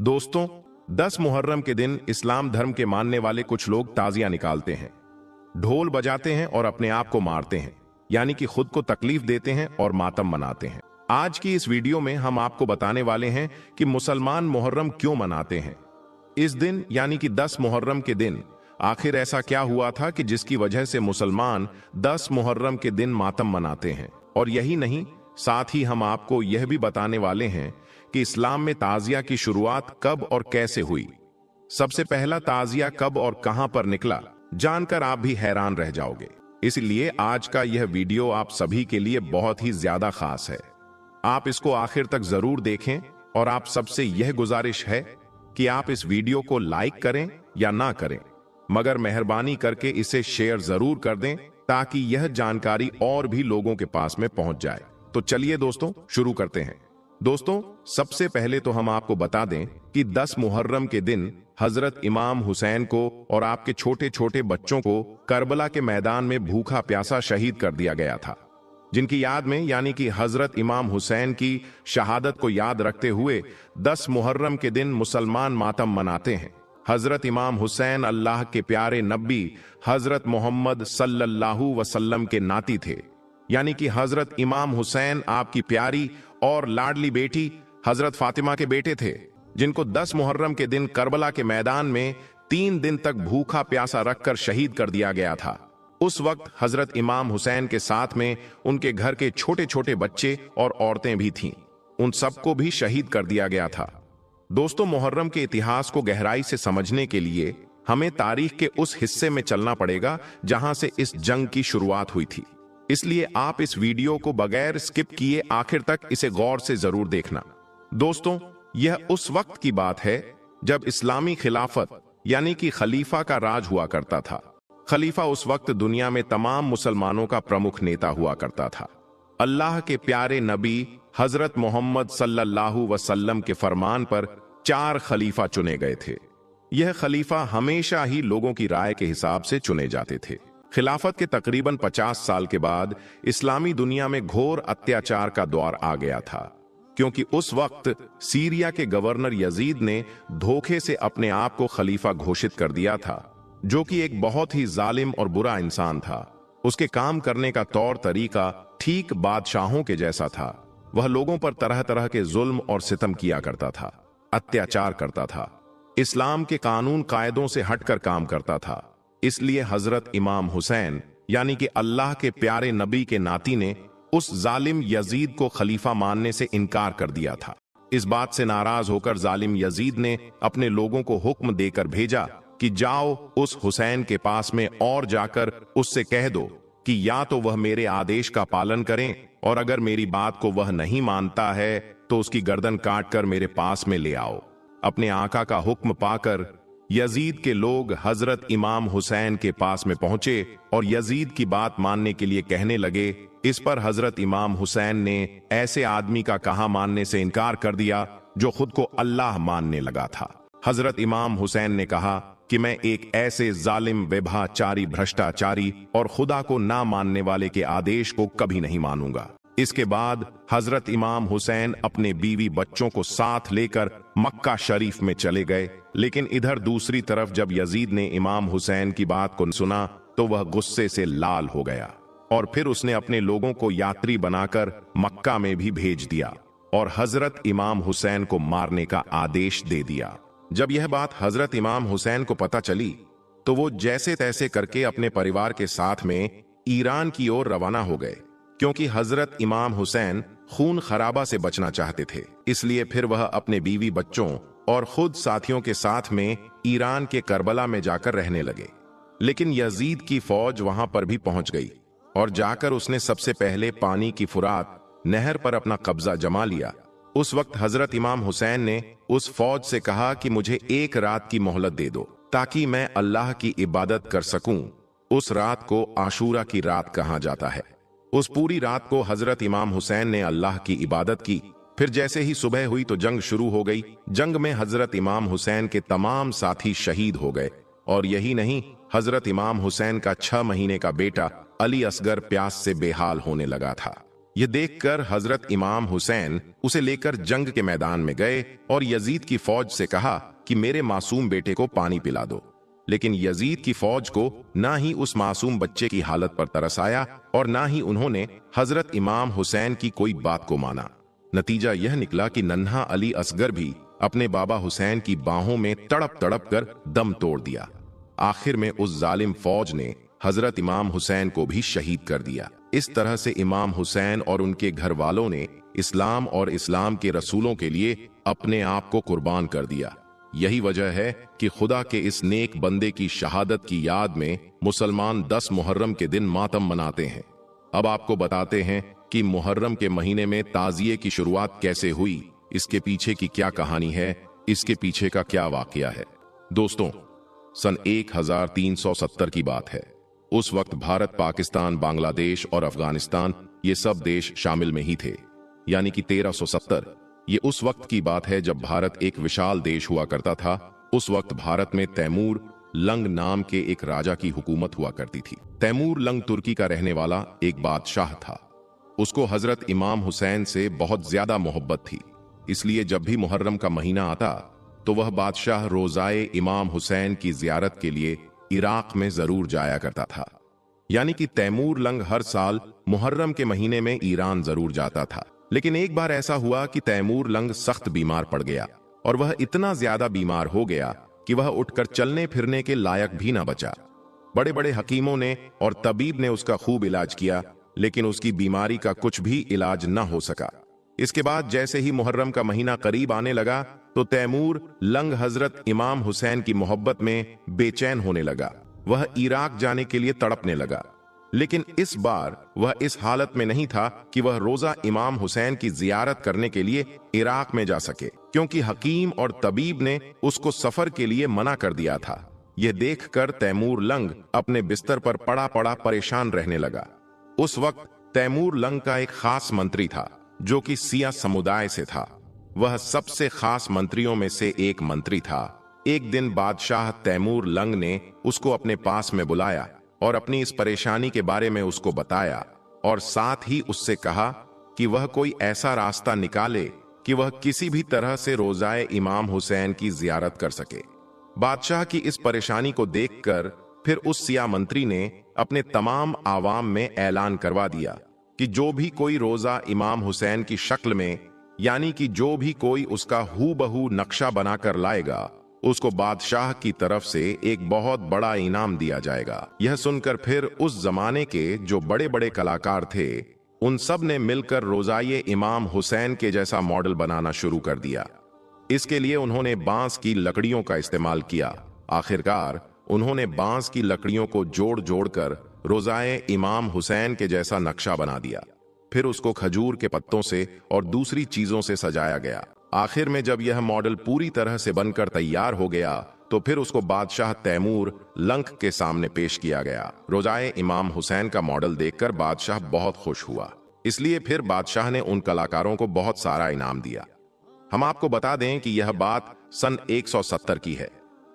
दोस्तों, 10 मुहर्रम के दिन इस्लाम धर्म के मानने वाले कुछ लोग ताजिया निकालते हैं, ढोल बजाते हैं और अपने आप को मारते हैं, यानी कि खुद को तकलीफ देते हैं और मातम मनाते हैं। आज की इस वीडियो में हम आपको बताने वाले हैं कि मुसलमान मुहर्रम क्यों मनाते हैं। इस दिन यानी कि 10 मुहर्रम के दिन आखिर ऐसा क्या हुआ था कि जिसकी वजह से मुसलमान 10 मुहर्रम के दिन मातम मनाते हैं। और यही नहीं, साथ ही हम आपको यह भी बताने वाले हैं कि इस्लाम में ताजिया की शुरुआत कब और कैसे हुई। सबसे पहला ताजिया कब और कहां पर निकला, जानकर आप भी हैरान रह जाओगे। इसलिए आज का यह वीडियो आप सभी के लिए बहुत ही ज्यादा खास है। आप इसको आखिर तक जरूर देखें और आप सबसे यह गुजारिश है कि आप इस वीडियो को लाइक करें या ना करें, मगर मेहरबानी करके इसे शेयर जरूर कर दें ताकि यह जानकारी और भी लोगों के पास में पहुंच जाए। तो चलिए दोस्तों, शुरू करते हैं। दोस्तों, सबसे पहले तो हम आपको बता दें कि 10 मुहर्रम के दिन हजरत इमाम हुसैन को और आपके छोटे छोटे बच्चों को करबला के मैदान में भूखा प्यासा शहीद कर दिया गया था, जिनकी याद में यानी कि हजरत इमाम हुसैन की शहादत को याद रखते हुए 10 मुहर्रम के दिन मुसलमान मातम मनाते हैं। हजरत इमाम हुसैन अल्लाह के प्यारे नबी हजरत मोहम्मद सल्लल्लाहु वसल्लम के नाती थे, यानी कि हजरत इमाम हुसैन आपकी प्यारी और लाडली बेटी हजरत फातिमा के बेटे थे, जिनको 10 मुहर्रम के दिन करबला के मैदान में 3 दिन तक भूखा प्यासा रखकर शहीद कर दिया गया था। उस वक्त हजरत इमाम हुसैन के साथ में उनके घर के छोटे छोटे बच्चे और औरतें भी थीं। उन सबको भी शहीद कर दिया गया था। दोस्तों, मुहर्रम के इतिहास को गहराई से समझने के लिए हमें तारीख के उस हिस्से में चलना पड़ेगा जहां से इस जंग की शुरुआत हुई थी। इसलिए आप इस वीडियो को बगैर स्किप किए आखिर तक इसे गौर से जरूर देखना। दोस्तों, यह उस वक्त की बात है जब इस्लामी खिलाफत यानी कि खलीफा का राज हुआ करता था। खलीफा उस वक्त दुनिया में तमाम मुसलमानों का प्रमुख नेता हुआ करता था। अल्लाह के प्यारे नबी हजरत मोहम्मद सल्लल्लाहु वसल्लम के फरमान पर 4 खलीफा चुने गए थे। यह खलीफा हमेशा ही लोगों की राय के हिसाब से चुने जाते थे। खिलाफत के तकरीबन 50 साल के बाद इस्लामी दुनिया में घोर अत्याचार का दौर आ गया था, क्योंकि उस वक्त सीरिया के गवर्नर यजीद ने धोखे से अपने आप को खलीफा घोषित कर दिया था, जो कि एक बहुत ही जालिम और बुरा इंसान था। उसके काम करने का तौर तरीका ठीक बादशाहों के जैसा था। वह लोगों पर तरह तरह के जुल्म और सितम किया करता था, अत्याचार करता था, इस्लाम के कानून कायदों से हटकर काम करता था। इसलिए हजरत इमाम हुसैन यानी कि अल्लाह के प्यारे नबी के नाती ने उस जालिम यजीद को खलीफा मानने से इनकार कर दिया था। इस बात से नाराज होकर जालिम यजीद ने अपने लोगों को हुक्म देकर भेजा कि जाओ उस हुसैन के पास में और जाकर उससे कह दो कि या तो वह मेरे आदेश का पालन करें, और अगर मेरी बात को वह नहीं मानता है तो उसकी गर्दन काटकर मेरे पास में ले आओ। अपने आका का हुक्म पाकर यजीद के लोग हजरत इमाम हुसैन के पास में पहुंचे और यजीद की बात मानने के लिए कहने लगे। इस पर हजरत इमाम हुसैन ने ऐसे आदमी का कहा मानने से इनकार कर दिया जो खुद को अल्लाह मानने लगा था। हजरत इमाम हुसैन ने कहा कि मैं एक ऐसे जालिम, व्यभिचारी, भ्रष्टाचारी और खुदा को ना मानने वाले के आदेश को कभी नहीं मानूंगा। इसके बाद हजरत इमाम हुसैन अपने बीवी बच्चों को साथ लेकर मक्का शरीफ में चले गए। लेकिन इधर दूसरी तरफ जब यजीद ने इमाम हुसैन की बात को सुना तो वह गुस्से से लाल हो गया और फिर उसने अपने लोगों को यात्री बनाकर मक्का में भी भेज दिया और हजरत इमाम हुसैन को मारने का आदेश दे दिया। जब यह बात हजरत इमाम हुसैन को पता चली तो वो जैसे तैसे करके अपने परिवार के साथ में ईरान की ओर रवाना हो गए, क्योंकि हजरत इमाम हुसैन खून खराबा से बचना चाहते थे। इसलिए फिर वह अपने बीवी बच्चों और खुद साथियों के साथ में ईरान के करबला में जाकर रहने लगे। लेकिन यजीद की फौज वहां पर भी पहुंच गई और जाकर उसने सबसे पहले पानी की फुरात नहर पर अपना कब्जा जमा लिया। उस वक्त हजरत इमाम हुसैन ने उस फौज से कहा कि मुझे 1 रात की मोहलत दे दो ताकि मैं अल्लाह की इबादत कर सकूं। उस रात को आशूरा की रात कहा जाता है। उस पूरी रात को हजरत इमाम हुसैन ने अल्लाह की इबादत की। फिर जैसे ही सुबह हुई तो जंग शुरू हो गई। जंग में हजरत इमाम हुसैन के तमाम साथी शहीद हो गए। और यही नहीं, हजरत इमाम हुसैन का 6 महीने का बेटा अली असगर प्यास से बेहाल होने लगा था। यह देखकर हजरत इमाम हुसैन उसे लेकर जंग के मैदान में गए और यजीद की फौज से कहा कि मेरे मासूम बेटे को पानी पिला दो। लेकिन यजीद की फौज को ना ही उस मासूम बच्चे की हालत पर तरस आया और ना ही उन्होंने हजरत इमाम हुसैन की कोई बात को माना। नतीजा यह निकला कि नन्हा अली असगर भी अपने बाबा हुसैन की बाहों में तड़प तड़प कर दम तोड़ दिया। आखिर में उस जालिम फौज ने हजरत इमाम हुसैन को भी शहीद कर दिया। इस तरह से इमाम हुसैन और उनके घर वालों ने इस्लाम और इस्लाम के रसूलों के लिए अपने आप को कुर्बान कर दिया। यही वजह है कि खुदा के इस नेक बंदे की शहादत की याद में मुसलमान 10 मुहर्रम के दिन मातम मनाते हैं। अब आपको बताते हैं कि मुहर्रम के महीने में ताजिए की शुरुआत कैसे हुई, इसके पीछे की क्या कहानी है, इसके पीछे का क्या वाकया है। दोस्तों, सन 1370 की बात है। उस वक्त भारत, पाकिस्तान, बांग्लादेश और अफगानिस्तान ये सब देश शामिल में ही थे, यानी कि 1370। ये उस वक्त की बात है जब भारत एक विशाल देश हुआ करता था। उस वक्त भारत में तैमूर लंग नाम के एक राजा की हुकूमत हुआ करती थी। तैमूर लंग तुर्की का रहने वाला एक बादशाह था। उसको हजरत इमाम हुसैन से बहुत ज्यादा मोहब्बत थी, इसलिए जब भी मुहर्रम का महीना आता तो वह बादशाह रोजाए इमाम हुसैन की जियारत के लिए इराक में जरूर जाया करता था। यानी कि तैमूर लंग हर साल मुहर्रम के महीने में ईरान जरूर जाता था। लेकिन एक बार ऐसा हुआ कि तैमूर लंग सख्त बीमार पड़ गया और वह इतना ज्यादा बीमार हो गया कि वह उठकर चलने फिरने के लायक भी ना बचा। बड़े बड़े हकीमों ने और तबीब ने उसका खूब इलाज किया, लेकिन उसकी बीमारी का कुछ भी इलाज न हो सका। इसके बाद जैसे ही मुहर्रम का महीना करीब आने लगा तो तैमूर लंग हजरत इमाम हुसैन की मोहब्बत में बेचैन होने लगा। वह इराक जाने के लिए तड़पने लगा। लेकिन इस बार वह इस हालत में नहीं था कि वह रोजा इमाम हुसैन की जियारत करने के लिए इराक में जा सके, क्योंकि हकीम और तबीब ने उसको सफर के लिए मना कर दिया था। यह देखकर तैमूर लंग अपने बिस्तर पर पड़ा पड़ा परेशान रहने लगा। उस वक्त तैमूर लंग का एक खास मंत्री था जो कि सिया समुदाय से था। वह सबसे खास मंत्रियों में से एक मंत्री था। एक दिन बादशाह तैमूर लंग ने उसको अपने पास में बुलाया और अपनी इस परेशानी के बारे में उसको बताया और साथ ही उससे कहा कि वह कोई ऐसा रास्ता निकाले कि वह किसी भी तरह से रोजाए इमाम हुसैन की जियारत कर सके। बादशाह की इस परेशानी को देखकर फिर उस सिया मंत्री ने अपने तमाम आवाम में ऐलान करवा दिया कि जो भी कोई रोजा इमाम हुसैन की शक्ल में, यानी कि जो भी कोई उसका हूबहू नक्शा बनाकर लाएगा, उसको बादशाह की तरफ से एक बहुत बड़ा इनाम दिया जाएगा। यह सुनकर फिर उस जमाने के जो बड़े बड़े कलाकार थे, उन सब ने मिलकर रोजाए इमाम हुसैन के जैसा मॉडल बनाना शुरू कर दिया। इसके लिए उन्होंने बांस की लकड़ियों का इस्तेमाल किया। आखिरकार उन्होंने बांस की लकड़ियों को जोड़ जोड़कर रोजाए इमाम हुसैन के जैसा नक्शा बना दिया। फिर उसको खजूर के पत्तों से और दूसरी चीजों से सजाया गया। आखिर में जब यह मॉडल पूरी तरह से बनकर तैयार हो गया तो फिर उसको बादशाह तैमूर लंग के सामने पेश किया गया। रोजाए इमाम हुसैन का मॉडल देखकर बादशाह बहुत खुश हुआ, इसलिए फिर बादशाह ने उन कलाकारों को बहुत सारा इनाम दिया। हम आपको बता दें कि यह बात सन 170 की है।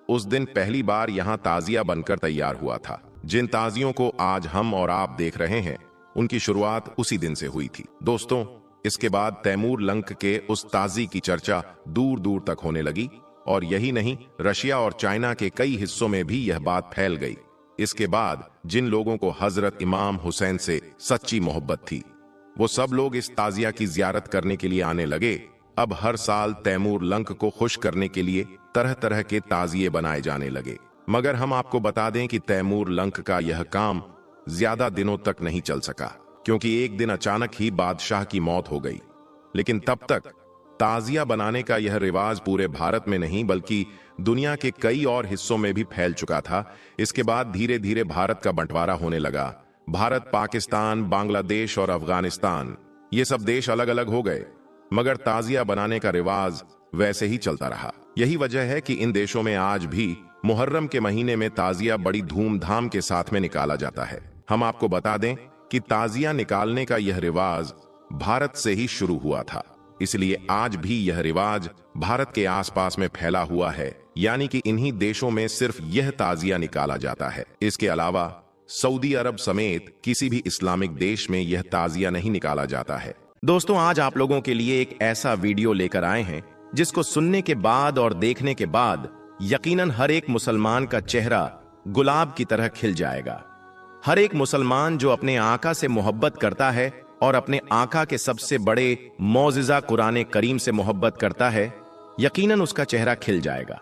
उस दिन पहली बार यहाँ ताजिया बनकर तैयार हुआ था। जिन ताजियों को आज हम और आप देख रहे हैं, उनकी शुरुआत उसी दिन से हुई थी। दोस्तों, इसके बाद तैमूर लंग के उस ताजी की चर्चा दूर दूर तक होने लगी और यही नहीं, रशिया और चाइना के कई हिस्सों में भी यह बात फैल गई। इसके बाद जिन लोगों को हजरत इमाम हुसैन से सच्ची मोहब्बत थी, वो सब लोग इस ताजिया की जियारत करने के लिए आने लगे। अब हर साल तैमूर लंग को खुश करने के लिए तरह तरह के ताजिए बनाए जाने लगे। मगर हम आपको बता दें कि तैमूर लंग का यह काम ज्यादा दिनों तक नहीं चल सका, क्योंकि एक दिन अचानक ही बादशाह की मौत हो गई। लेकिन तब तक ताजिया बनाने का यह रिवाज पूरे भारत में नहीं बल्कि दुनिया के कई और हिस्सों में भी फैल चुका था। इसके बाद धीरे धीरे भारत का बंटवारा होने लगा। भारत, पाकिस्तान, बांग्लादेश और अफगानिस्तान ये सब देश अलग अलग हो गए, मगर ताजिया बनाने का रिवाज वैसे ही चलता रहा। यही वजह है कि इन देशों में आज भी मुहर्रम के महीने में ताजिया बड़ी धूमधाम के साथ में निकाला जाता है। हम आपको बता दें कि ताजिया निकालने का यह रिवाज भारत से ही शुरू हुआ था, इसलिए आज भी यह रिवाज भारत के आसपास में फैला हुआ है। यानी कि इन्हीं देशों में सिर्फ यह ताजिया निकाला जाता है। इसके अलावा सऊदी अरब समेत किसी भी इस्लामिक देश में यह ताजिया नहीं निकाला जाता है। दोस्तों, आज आप लोगों के लिए एक ऐसा वीडियो लेकर आए हैं जिसको सुनने के बाद और देखने के बाद यकीनन हर एक मुसलमान का चेहरा गुलाब की तरह खिल जाएगा। हर एक मुसलमान जो अपने आका से मोहब्बत करता है और अपने आका के सबसे बड़े मौजिज़ा कुरान करीम से मोहब्बत करता है, यकीनन उसका चेहरा खिल जाएगा।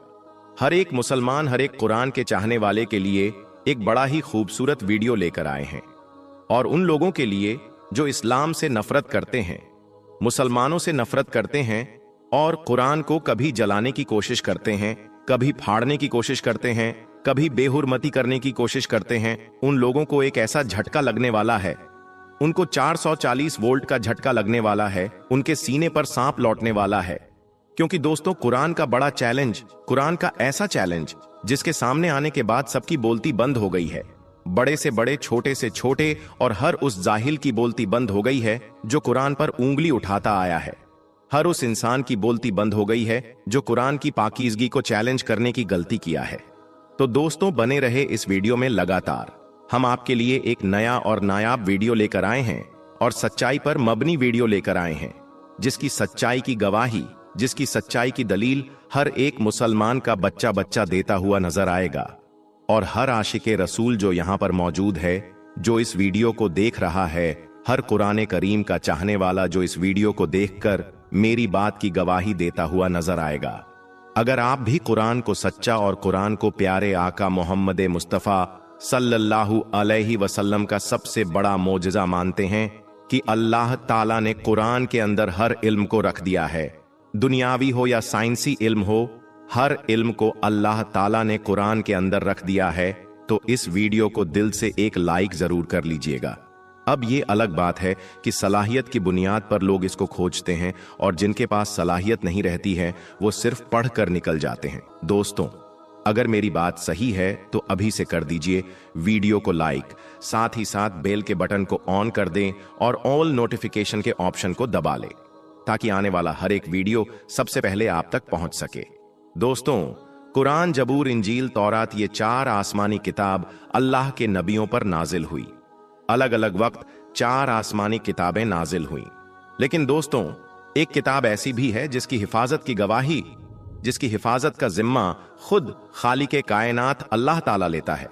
हर एक मुसलमान, हर एक कुरान के चाहने वाले के लिए एक बड़ा ही खूबसूरत वीडियो लेकर आए हैं। और उन लोगों के लिए जो इस्लाम से नफरत करते हैं, मुसलमानों से नफरत करते हैं और कुरान को कभी जलाने की कोशिश करते हैं, कभी फाड़ने की कोशिश करते हैं, कभी बेहुरमती करने की कोशिश करते हैं, उन लोगों को एक ऐसा झटका लगने वाला है, उनको 440 वोल्ट का झटका लगने वाला है, उनके सीने पर सांप लौटने वाला है। क्योंकि दोस्तों, कुरान का बड़ा चैलेंज, कुरान का ऐसा चैलेंज जिसके सामने आने के बाद सबकी बोलती बंद हो गई है। बड़े से बड़े, छोटे से छोटे और हर उस जाहिल की बोलती बंद हो गई है जो कुरान पर उंगली उठाता आया है। हर उस इंसान की बोलती बंद हो गई है जो कुरान की पाकीज़गी को चैलेंज करने की गलती किया है। तो दोस्तों, बने रहे इस वीडियो में लगातार। हम आपके लिए एक नया और नायाब वीडियो लेकर आए हैं और सच्चाई पर मबनी वीडियो लेकर आए हैं, जिसकी सच्चाई की गवाही, जिसकी सच्चाई की दलील हर एक मुसलमान का बच्चा बच्चा देता हुआ नजर आएगा। और हर आशिके रसूल जो यहां पर मौजूद है, जो इस वीडियो को देख रहा है, हर कुरान करीम का चाहने वाला जो इस वीडियो को देखकर मेरी बात की गवाही देता हुआ नजर आएगा। अगर आप भी कुरान को सच्चा और कुरान को प्यारे आका मोहम्मद मुस्तफ़ा सल्लल्लाहु अलैहि वसल्लम का सबसे बड़ा मोजज़ा मानते हैं कि अल्लाह ताला ने कुरान के अंदर हर इल्म को रख दिया है, दुनियावी हो या साइंसी इल्म हो, हर इल्म को अल्लाह ताला ने कुरान के अंदर रख दिया है, तो इस वीडियो को दिल से एक लाइक जरूर कर लीजिएगा। अब ये अलग बात है कि सलाहियत की बुनियाद पर लोग इसको खोजते हैं और जिनके पास सलाहियत नहीं रहती है वो सिर्फ पढ़कर निकल जाते हैं। दोस्तों, अगर मेरी बात सही है तो अभी से कर दीजिए वीडियो को लाइक, साथ ही साथ बेल के बटन को ऑन कर दें और ऑल नोटिफिकेशन के ऑप्शन को दबा लें, ताकि आने वाला हर एक वीडियो सबसे पहले आप तक पहुंच सके। दोस्तों, कुरान, जबूर, इंजील, तौरात, ये 4 आसमानी किताब अल्लाह के नबियों पर नाजिल हुई। अलग अलग वक्त 4 आसमानी किताबें नाजिल हुई। लेकिन दोस्तों, एक किताब ऐसी भी है जिसकी हिफाजत की गवाही, जिसकी हिफाजत का जिम्मा खुद खालिके कायनात अल्लाह ताला लेता है।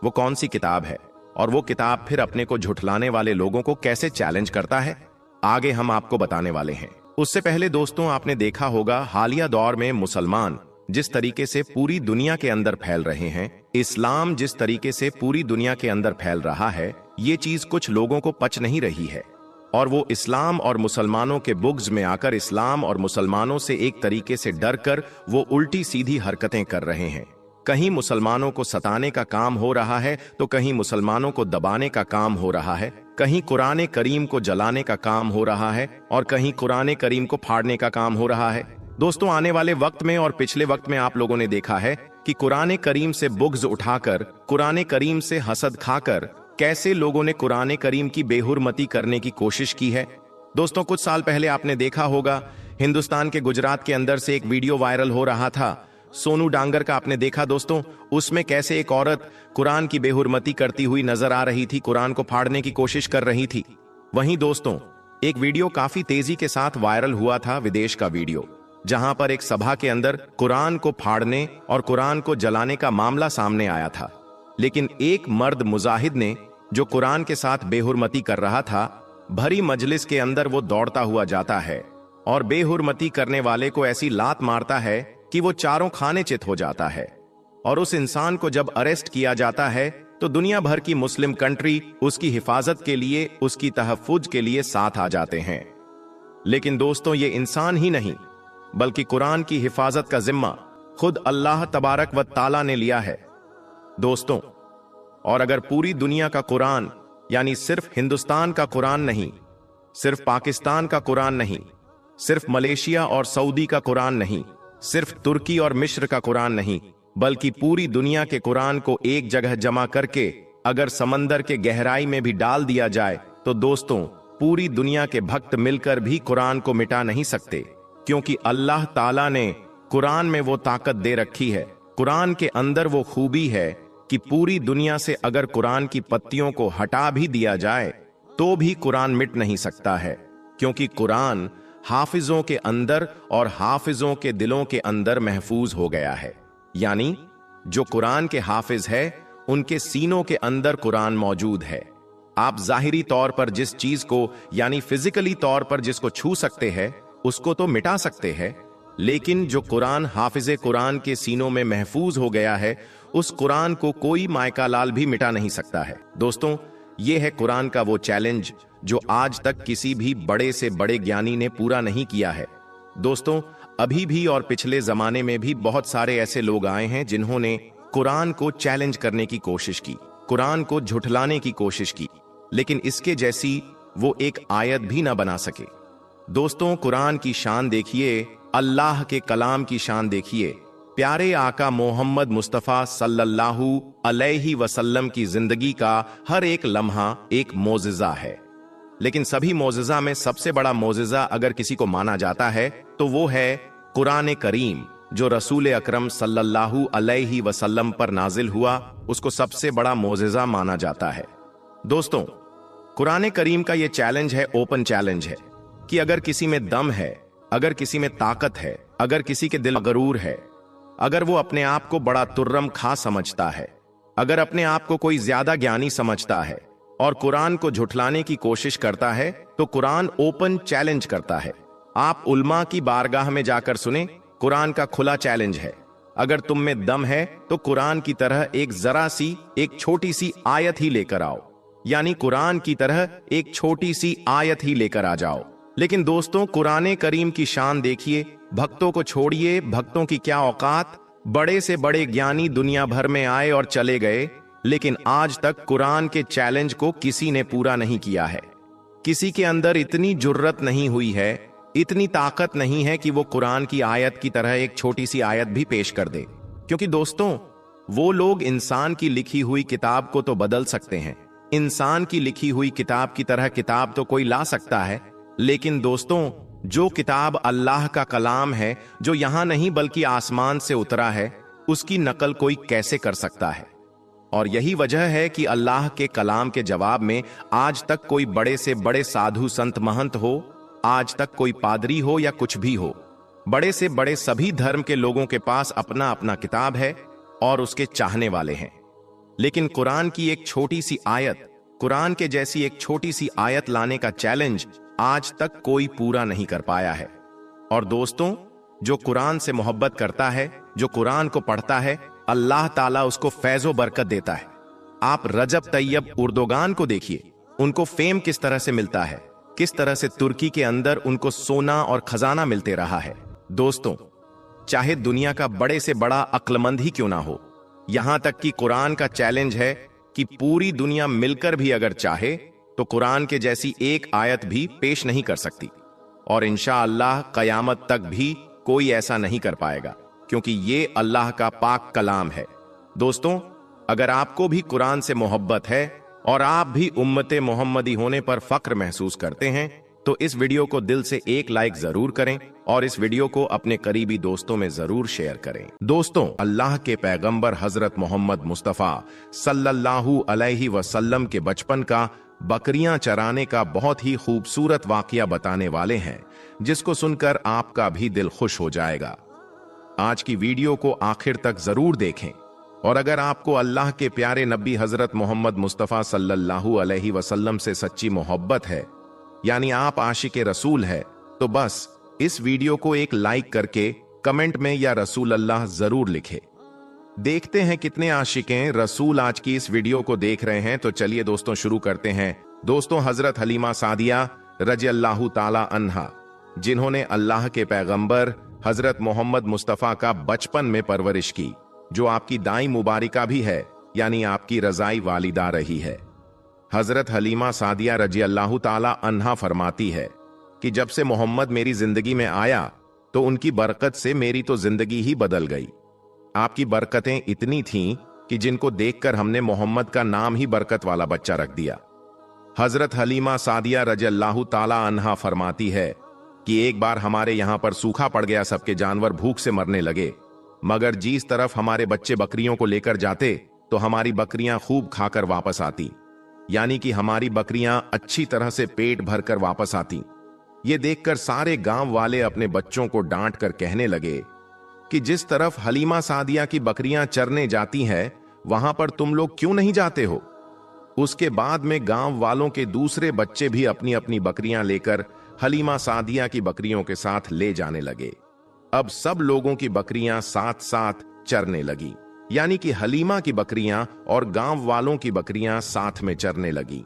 वो कौन सी किताब है और वो किताब फिर अपने को झुठलाने वाले लोगों को कैसे चैलेंज करता है, आगे हम आपको बताने वाले हैं। उससे पहले दोस्तों, आपने देखा होगा हालिया दौर में मुसलमान जिस तरीके से पूरी दुनिया के अंदर फैल रहे हैं, इस्लाम जिस तरीके से पूरी दुनिया के अंदर फैल रहा है, ये चीज कुछ लोगों को पच नहीं रही है और वो इस्लाम और मुसलमानों के बुग़्ज़ में आकर इस्लाम और मुसलमानों से एक तरीके से डर कर वो उल्टी सीधी हरकतें कर रहे हैं। कहीं मुसलमानों को सताने का काम हो रहा है तो कहीं मुसलमानों को दबाने का काम हो रहा है, कहीं कुरान करीम को जलाने का काम हो रहा है और कहीं कुरान करीम को फाड़ने का काम हो रहा है। दोस्तों, आने वाले वक्त में और पिछले वक्त में आप लोगों ने देखा है कि कुरान करीम से बुग़्ज़ उठाकर, कुरान करीम से हसद खाकर कैसे लोगों ने कुरान करीम की बेहुरमती करने की कोशिश की है। दोस्तों, कुछ साल पहले आपने देखा होगा हिंदुस्तान के गुजरात के अंदर से एक वीडियो वायरल हो रहा था, सोनू डांगर का। आपने देखा दोस्तों, उसमें कैसे एक औरत कुरान की बेहुरमती करती हुई नजर आ रही थी, कुरान को फाड़ने की कोशिश कर रही थी। वहीं दोस्तों, एक वीडियो काफी तेजी के साथ वायरल हुआ था, विदेश का वीडियो, जहां पर एक सभा के अंदर कुरान को फाड़ने और कुरान को जलाने का मामला सामने आया था। लेकिन एक मर्द मुजाहिद ने, जो कुरान के साथ बेहुरमती कर रहा था, भरी मजलिस के अंदर वो दौड़ता हुआ जाता है और बेहुरमती करने वाले को ऐसी लात मारता है कि वो चारों खाने चित हो जाता है। और उस इंसान को जब अरेस्ट किया जाता है तो दुनिया भर की मुस्लिम कंट्री उसकी हिफाजत के लिए, उसकी तहफ्फुज के लिए साथ आ जाते हैं। लेकिन दोस्तों, ये इंसान ही नहीं बल्कि कुरान की हिफाजत का जिम्मा खुद अल्लाह तबारक व ताला ने लिया है। दोस्तों, और अगर पूरी दुनिया का कुरान, यानी सिर्फ हिंदुस्तान का कुरान नहीं, सिर्फ पाकिस्तान का कुरान नहीं, सिर्फ मलेशिया और सऊदी का कुरान नहीं, सिर्फ तुर्की और मिस्र का कुरान नहीं, बल्कि पूरी दुनिया के कुरान को एक जगह जमा करके अगर समंदर के गहराई में भी डाल दिया जाए तो दोस्तों, पूरी दुनिया के भक्त मिलकर भी कुरान को मिटा नहीं सकते। क्योंकि अल्लाह ताला ने कुरान में वो ताकत दे रखी है, कुरान के अंदर वो खूबी है कि पूरी दुनिया से अगर कुरान की पत्तियों को हटा भी दिया जाए तो भी कुरान मिट नहीं सकता है, क्योंकि कुरान हाफिजों के अंदर और हाफिजों के दिलों के अंदर महफूज हो गया है। यानी जो कुरान के हाफिज है उनके सीनों के अंदर कुरान मौजूद है। आप जाहिरी तौर पर जिस चीज को यानी फिजिकली तौर पर जिसको छू सकते हैं उसको तो मिटा सकते हैं, लेकिन जो कुरान हाफिजे कुरान के सीनों में महफूज हो गया है उस कुरान को कोई मायका लाल भी मिटा नहीं सकता है। दोस्तों, यह है कुरान का वो चैलेंज जो आज तक किसी भी बड़े से बड़े ज्ञानी ने पूरा नहीं किया है। दोस्तों, अभी भी और पिछले जमाने में भी बहुत सारे ऐसे लोग आए हैं जिन्होंने कुरान को चैलेंज करने की कोशिश की, कुरान को झुठलाने की कोशिश की, लेकिन इसके जैसी वो एक आयत भी ना बना सके। दोस्तों, कुरान की शान देखिए, अल्लाह के कलाम की शान देखिए। प्यारे आका मोहम्मद मुस्तफ़ा सल्लल्लाहु अलैहि वसल्लम की जिंदगी का हर एक लम्हा एक मोजिज़ा है, लेकिन सभी मोजिज़ा में सबसे बड़ा मोजिज़ा अगर किसी को माना जाता है तो वो है कुरान करीम, जो रसूल अकरम सल्लल्लाहु अलैहि वसल्लम पर नाजिल हुआ, उसको सबसे बड़ा मोजिज़ा माना जाता है। दोस्तों, कुरान करीम का ये चैलेंज है, ओपन चैलेंज है कि अगर किसी में दम है, अगर किसी में ताकत है, अगर किसी के दिल गरूर है, अगर वो अपने आप को बड़ा तुर्रम खा समझता है, अगर अपने आप को कोई ज्यादा ज्ञानी समझता है और कुरान को झुठलाने की कोशिश करता है, तो कुरान ओपन चैलेंज करता है। आप उल्मा की बारगाह में जाकर सुने, कुरान का खुला चैलेंज है। अगर तुम में दम है तो कुरान की तरह एक जरा सी, एक छोटी सी आयत ही लेकर आओ, यानी कुरान की तरह एक छोटी सी आयत ही लेकर आ जाओ। लेकिन दोस्तों, कुरान करीम की शान देखिए। भक्तों को छोड़िए, भक्तों की क्या औकात, बड़े से बड़े ज्ञानी दुनिया भर में आए और चले गए, लेकिन आज तक कुरान के चैलेंज को किसी ने पूरा नहीं किया है। किसी के अंदर इतनी जुर्रत नहीं हुई है, इतनी ताकत नहीं है कि वो कुरान की आयत की तरह एक छोटी सी आयत भी पेश कर दे। क्योंकि दोस्तों, वो लोग इंसान की लिखी हुई किताब को तो बदल सकते हैं, इंसान की लिखी हुई किताब की तरह किताब तो कोई ला सकता है, लेकिन दोस्तों, जो किताब अल्लाह का कलाम है, जो यहां नहीं बल्कि आसमान से उतरा है, उसकी नकल कोई कैसे कर सकता है? और यही वजह है कि अल्लाह के कलाम के जवाब में आज तक कोई बड़े से बड़े साधु संत महंत हो, आज तक कोई पादरी हो या कुछ भी हो, बड़े से बड़े सभी धर्म के लोगों के पास अपना अपना किताब है और उसके चाहने वाले हैं। लेकिन कुरान की एक छोटी सी आयत, कुरान के जैसी एक छोटी सी आयत लाने का चैलेंज आज तक कोई पूरा नहीं कर पाया है। और दोस्तों, जो कुरान से मोहब्बत करता है, जो कुरान को पढ़ता है, अल्लाह ताला उसको फैज़ो बरकत देता है। आप रजब तैयब उर्दोगान को देखिए, उनको फेम किस तरह से मिलता है, किस तरह से तुर्की के अंदर उनको सोना और खजाना मिलते रहा है। दोस्तों, चाहे दुनिया का बड़े से बड़ा अक्लमंद ही क्यों ना हो, यहां तक कि कुरान का चैलेंज है कि पूरी दुनिया मिलकर भी अगर चाहे तो कुरान के जैसी एक आयत भी पेश नहीं कर सकती, और इंशाअल्लाह कयामत तक भी कोई ऐसा नहीं कर पाएगा, क्योंकि ये अल्लाह का पाक कलाम है। दोस्तों, अगर आपको भी कुरान से मोहब्बत है और आप भी उम्मते मोहम्मदी होने पर फक्र महसूस करते हैं, तो इस वीडियो को दिल से एक लाइक जरूर करें और इस वीडियो को अपने करीबी दोस्तों में जरूर शेयर करें। दोस्तों, अल्लाह के पैगंबर हजरत मोहम्मद मुस्तफ़ा सल्लल्लाहु अलैहि वसल्लम के बचपन का बकरियां चराने का बहुत ही खूबसूरत वाकया बताने वाले हैं, जिसको सुनकर आपका भी दिल खुश हो जाएगा। आज की वीडियो को आखिर तक जरूर देखें, और अगर आपको अल्लाह के प्यारे नबी हजरत मोहम्मद मुस्तफ़ा सल्लल्लाहु अलैहि वसल्लम से सच्ची मोहब्बत है, यानी आप आशिक रसूल है, तो बस इस वीडियो को एक लाइक करके कमेंट में या रसूल अल्लाह जरूर लिखे। देखते हैं कितने आशिकें रसूल आज की इस वीडियो को देख रहे हैं। तो चलिए दोस्तों, शुरू करते हैं। दोस्तों, हजरत हलीमा सादिया रज़ियल्लाहु ताला अन्हा, जिन्होंने अल्लाह के पैगंबर हजरत मोहम्मद मुस्तफ़ा का बचपन में परवरिश की, जो आपकी दाई मुबारिका भी है, यानी आपकी रजाई वालिदा रही है। हजरत हलीमा सादिया रज़ियल्लाहु ताला अन्हा फरमाती है कि जब से मोहम्मद मेरी जिंदगी में आया तो उनकी बरकत से मेरी तो जिंदगी ही बदल गई। आपकी बरकतें इतनी थीं कि जिनको देखकर हमने मोहम्मद का नाम ही बरकत वाला बच्चा रख दिया। हजरत हलीमा सादिया रज़ियल्लाहु ताला अन्हा फरमाती है कि एक बार हमारे यहां पर सूखा पड़ गया, सबके जानवर भूख से मरने लगे, मगर जिस तरफ हमारे बच्चे बकरियों को लेकर जाते तो हमारी बकरियां खूब खाकर वापस आती, यानी कि हमारी बकरियां अच्छी तरह से पेट भरकर वापस आती। ये देखकर सारे गांव वाले अपने बच्चों को डांट कर कहने लगे कि जिस तरफ हलीमा सादिया की बकरियां चरने जाती हैं, वहां पर तुम लोग क्यों नहीं जाते हो। उसके बाद में गांव वालों के दूसरे बच्चे भी अपनी अपनी बकरियां लेकर हलीमा सादिया की बकरियों के साथ ले जाने लगे। अब सब लोगों की बकरियां साथ साथ चरने लगी, यानी कि हलीमा की बकरियां और गांव वालों की बकरियां साथ में चरने लगी।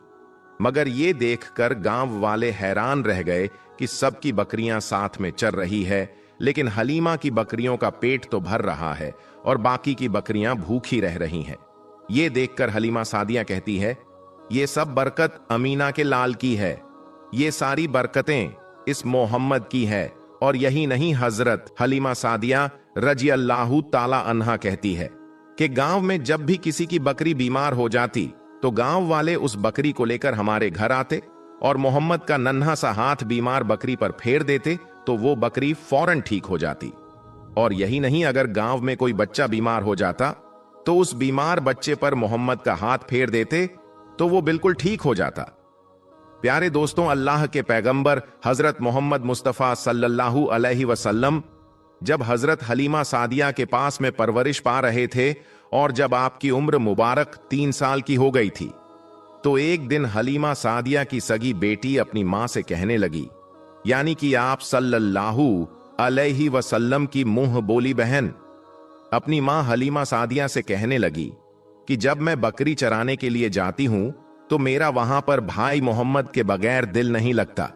मगर ये देखकर गांव वाले हैरान रह गए कि सबकी बकरियां साथ में चर रही है, लेकिन हलीमा की बकरियों का पेट तो भर रहा है और बाकी की बकरियां भूखी रह रही हैं। ये देखकर हलीमा सादिया कहती है, ये सब बरकत अमीना के लाल की है, ये सारी बरकतें इस मोहम्मद की है। और यही नहीं, हजरत हलीमा सादिया रजी अल्लाहु ताला अन्हा कहती है कि गांव में जब भी किसी की बकरी बीमार हो जाती तो गांव वाले उस बकरी को लेकर हमारे घर आते और मोहम्मद का नन्हा सा हाथ बीमार बकरी पर फेर देते तो वो बकरी फौरन ठीक हो जाती। और यही नहीं, अगर गांव में कोई बच्चा बीमार हो जाता तो उस बीमार बच्चे पर मोहम्मद का हाथ फेर देते तो वो बिल्कुल ठीक हो जाता। प्यारे दोस्तों, अल्लाह के पैगंबर हजरत मोहम्मद मुस्तफ़ा सल्लल्लाहु अलैहि वसल्लम जब हजरत हलीमा सादिया के पास में परवरिश पा रहे थे और जब आपकी उम्र मुबारक 3 साल की हो गई थी, तो एक दिन हलीमा सादिया की सगी बेटी अपनी मां से कहने लगी, यानी कि आप सल्लल्लाहु अलैहि वसल्लम की मुंह बोली बहन अपनी मां हलीमा सादिया से कहने लगी कि जब मैं बकरी चराने के लिए जाती हूं तो मेरा वहां पर भाई मोहम्मद के बगैर दिल नहीं लगता।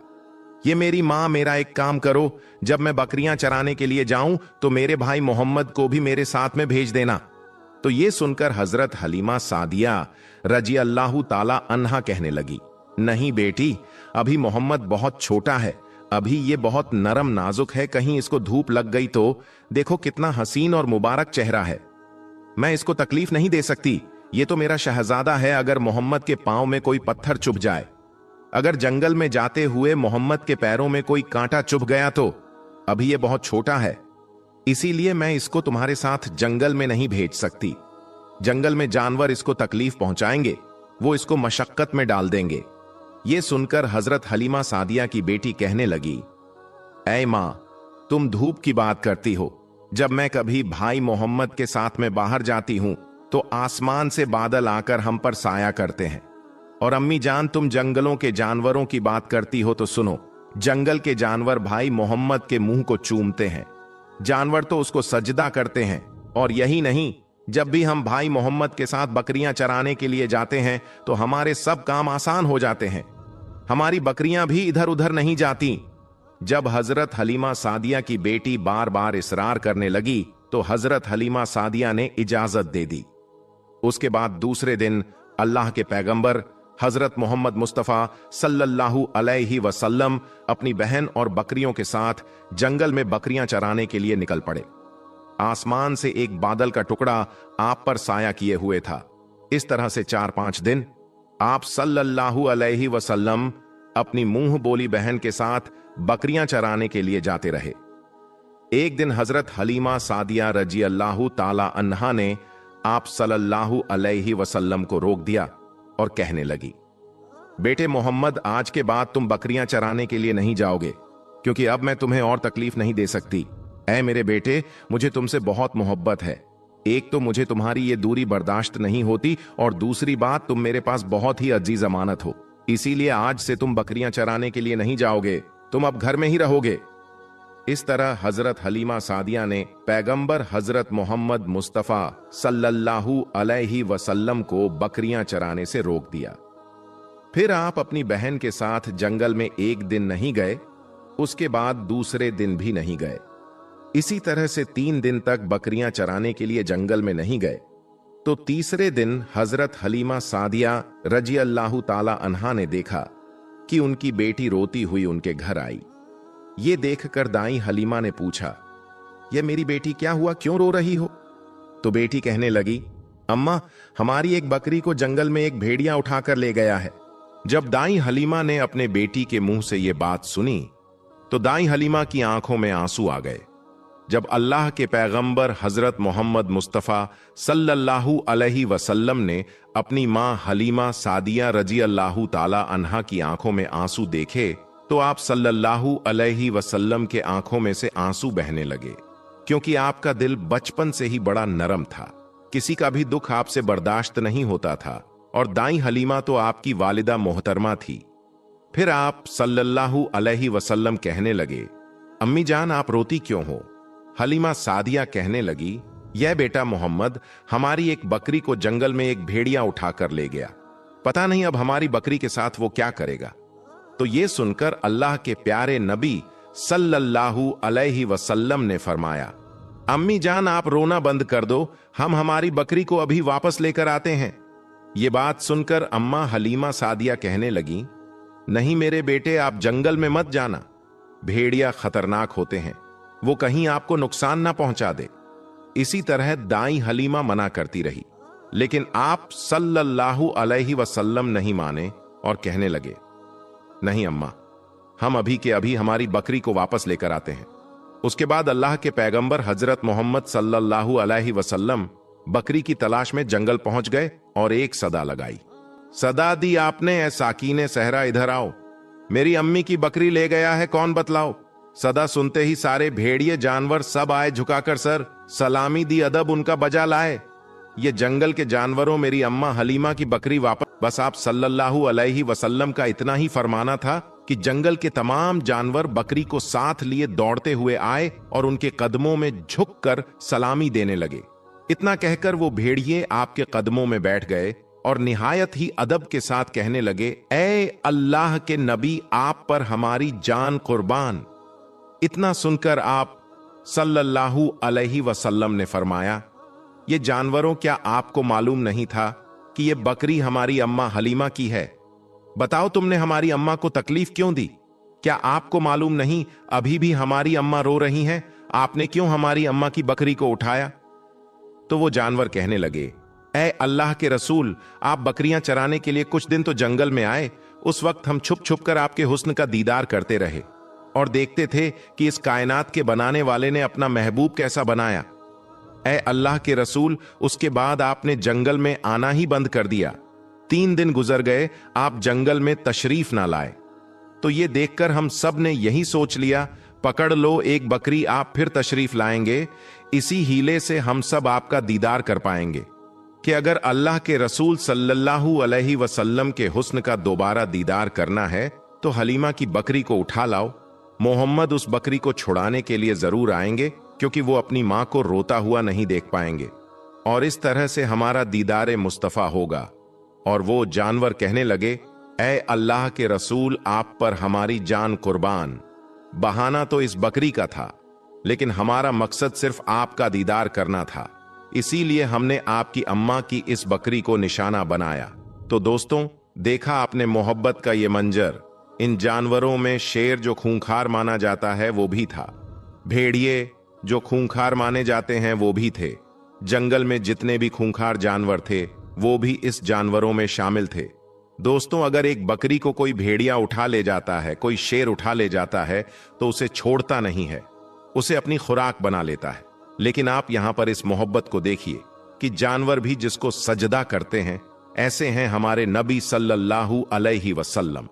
ये मेरी मां, मेरा एक काम करो, जब मैं बकरियां चराने के लिए जाऊं तो मेरे भाई मोहम्मद को भी मेरे साथ में भेज देना। तो ये सुनकर हजरत हलीमा सादिया रजी अल्लाहु ताला अन्हा कहने लगी, नहीं बेटी, अभी मोहम्मद बहुत छोटा है, अभी ये बहुत नरम नाजुक है, कहीं इसको धूप लग गई तो देखो कितना हसीन और मुबारक चेहरा है, मैं इसको तकलीफ नहीं दे सकती। ये तो मेरा शहजादा है, अगर मोहम्मद के पांव में कोई पत्थर चुभ जाए, अगर जंगल में जाते हुए मोहम्मद के पैरों में कोई कांटा चुभ गया तो अभी ये बहुत छोटा है, इसीलिए मैं इसको तुम्हारे साथ जंगल में नहीं भेज सकती। जंगल में जानवर इसको तकलीफ पहुंचाएंगे, वो इसको मशक्कत में डाल देंगे। ये सुनकर हजरत हलीमा सादिया की बेटी कहने लगी, ऐ मां, तुम धूप की बात करती हो, जब मैं कभी भाई मोहम्मद के साथ में बाहर जाती हूं तो आसमान से बादल आकर हम पर साया करते हैं। और अम्मी जान, तुम जंगलों के जानवरों की बात करती हो तो सुनो, जंगल के जानवर भाई मोहम्मद के मुंह को चूमते हैं, जानवर तो उसको सजदा करते हैं। और यही नहीं, जब भी हम भाई मोहम्मद के साथ बकरियां चराने के लिए जाते हैं तो हमारे सब काम आसान हो जाते हैं, हमारी बकरियां भी इधर उधर नहीं जाती। जब हजरत हलीमा सादिया की बेटी बार बार इसरार करने लगी तो हजरत हलीमा सादिया ने इजाजत दे दी। उसके बाद दूसरे दिन अल्लाह के पैगंबर हजरत मोहम्मद मुस्तफ़ा सल्लल्लाहु अलैहि वसल्लम अपनी बहन और बकरियों के साथ जंगल में बकरियां चराने के लिए निकल पड़े। आसमान से एक बादल का टुकड़ा आप पर साया किए हुए था। इस तरह से 4-5 दिन आप सल्लल्लाहु अलैहि वसल्लम अपनी मुंह बोली बहन के साथ बकरियां चराने के लिए जाते रहे। एक दिन हजरत हलीमा सादिया रजी अल्लाहु ताला अन्हा ने आप सल्लल्लाहु अलैहि वसल्लम को रोक दिया और कहने लगी, बेटे मोहम्मद, आज के बाद तुम बकरियां चराने के लिए नहीं जाओगे, क्योंकि अब मैं तुम्हें और तकलीफ नहीं दे सकती। ऐ मेरे बेटे, मुझे तुमसे बहुत मोहब्बत है, एक तो मुझे तुम्हारी ये दूरी बर्दाश्त नहीं होती और दूसरी बात, तुम मेरे पास बहुत ही अजीज अमानत हो, इसीलिए आज से तुम बकरियां चराने के लिए नहीं जाओगे, तुम अब घर में ही रहोगे। इस तरह हजरत हलीमा सादिया ने पैगंबर हजरत मोहम्मद मुस्तफ़ा सल्लल्लाहु अलैहि वसल्लम को बकरियां चराने से रोक दिया। फिर आप अपनी बहन के साथ जंगल में एक दिन नहीं गए, उसके बाद दूसरे दिन भी नहीं गए। इसी तरह से 3 दिन तक बकरियां चराने के लिए जंगल में नहीं गए। तो तीसरे दिन हजरत हलीमा सादिया रजी अल्लाहु ताला अन्हा ने देखा कि उनकी बेटी रोती हुई उनके घर आई। ये देखकर दाई हलीमा ने पूछा, यह मेरी बेटी क्या हुआ, क्यों रो रही हो? तो बेटी कहने लगी, अम्मा, हमारी एक बकरी को जंगल में एक भेड़िया उठाकर ले गया है। जब दाई हलीमा ने अपने बेटी के मुंह से यह बात सुनी तो दाई हलीमा की आंखों में आंसू आ गए। जब अल्लाह के पैगंबर हजरत मोहम्मद मुस्तफ़ा सल्लल्लाहु अलैहि वसल्लम ने अपनी मां हलीमा सादिया रजी अल्लाह ताला अन्हा की आंखों में आंसू देखे तो आप सल्लल्लाहु अलैहि वसल्लम के आंखों में से आंसू बहने लगे, क्योंकि आपका दिल बचपन से ही बड़ा नरम था। किसी का भी दुख आपसे बर्दाश्त नहीं होता था और दाई हलीमा तो आपकी वालिदा मोहतरमा थी। फिर आप सल्लल्लाहु अलैहि वसल्लम कहने लगे, अम्मी जान आप रोती क्यों हो? हलीमा सादिया कहने लगी, यह बेटा मोहम्मद हमारी एक बकरी को जंगल में एक भेड़िया उठाकर ले गया, पता नहीं अब हमारी बकरी के साथ वो क्या करेगा। तो ये सुनकर अल्लाह के प्यारे नबी सल्लल्लाहु अलैहि वसल्लम ने फरमाया, अम्मी जान आप रोना बंद कर दो, हम हमारी बकरी को अभी वापस लेकर आते हैं। ये बात सुनकर अम्मा हलीमा सादिया कहने लगी, नहीं मेरे बेटे आप जंगल में मत जाना, भेड़िया खतरनाक होते हैं, वो कहीं आपको नुकसान ना पहुंचा दे। इसी तरह दाई हलीमा मना करती रही, लेकिन आप सल्लल्लाहु अलैहि वसल्लम नहीं माने और कहने लगे, नहीं अम्मा, हम अभी के अभी हमारी बकरी को वापस लेकर आते हैं। उसके बाद अल्लाह के पैगंबर हजरत मोहम्मद सल्लल्लाहु अलैहि वसल्लम बकरी की तलाश में जंगल पहुंच गए और एक सदा लगाई। सदा दी आपने, ऐ साकीने सहरा इधर आओ, मेरी अम्मी की बकरी ले गया है, कौन बतलाओ। सदा सुनते ही सारे भेड़िए जानवर सब आए झुकाकर सर सलामी दी अदब उनका बजा लाए। ये जंगल के जानवरों मेरी अम्मा हलीमा की बकरी वापस। बस आप सल्लल्लाहु अलैहि वसल्लम का इतना ही फरमाना था कि जंगल के तमाम जानवर बकरी को साथ लिए दौड़ते हुए आए और उनके कदमों में झुककर सलामी देने लगे। इतना कहकर वो भेड़िए आपके कदमों में बैठ गए और निहायत ही अदब के साथ कहने लगे, ऐ अल्लाह के नबी आप पर हमारी जान कुर्बान। इतना सुनकर आप सल्लल्लाहु अलैहि वसल्लम ने फरमाया, ये जानवरों क्या आपको मालूम नहीं था कि ये बकरी हमारी अम्मा हलीमा की है? बताओ तुमने हमारी अम्मा को तकलीफ क्यों दी? क्या आपको मालूम नहीं अभी भी हमारी अम्मा रो रही हैं? आपने क्यों हमारी अम्मा की बकरी को उठाया? तो वो जानवर कहने लगे, ऐ अल्लाह के रसूल आप बकरियां चराने के लिए कुछ दिन तो जंगल में आए, उस वक्त हम छुप छुप कर आपके हुस्न का दीदार करते रहे और देखते थे कि इस कायनात के बनाने वाले ने अपना महबूब कैसा बनाया। ऐ अल्लाह के रसूल उसके बाद आपने जंगल में आना ही बंद कर दिया। 3 दिन गुजर गए, आप जंगल में तशरीफ ना लाए। तो ये देखकर हम सब ने यही सोच लिया, पकड़ लो एक बकरी आप फिर तशरीफ लाएंगे, इसी हीले से हम सब आपका दीदार कर पाएंगे कि अगर अल्लाह के रसूल सल्लल्लाहु अलैहि वसल्लम के हुस्न का दोबारा दीदार करना है तो हलीमा की बकरी को उठा लाओ। मोहम्मद उस बकरी को छुड़ाने के लिए जरूर आएंगे, क्योंकि वो अपनी मां को रोता हुआ नहीं देख पाएंगे और इस तरह से हमारा दीदारे मुस्तफा होगा। और वो जानवर कहने लगे, ऐ अल्लाह के रसूल आप पर हमारी जान कुर्बान। बहाना तो इस बकरी का था, लेकिन हमारा मकसद सिर्फ आपका दीदार करना था, इसीलिए हमने आपकी अम्मा की इस बकरी को निशाना बनाया। तो दोस्तों, देखा आपने मोहब्बत का ये मंजर। इन जानवरों में शेर जो खूंखार माना जाता है वो भी था, भेड़िए जो खूंखार माने जाते हैं वो भी थे, जंगल में जितने भी खूंखार जानवर थे वो भी इस जानवरों में शामिल थे। दोस्तों, अगर एक बकरी को कोई भेड़िया उठा ले जाता है, कोई शेर उठा ले जाता है तो उसे छोड़ता नहीं है, उसे अपनी खुराक बना लेता है। लेकिन आप यहां पर इस मोहब्बत को देखिए कि जानवर भी जिसको सजदा करते हैं, ऐसे हैं हमारे नबी सल्लल्लाहु अलैहि वसल्लम।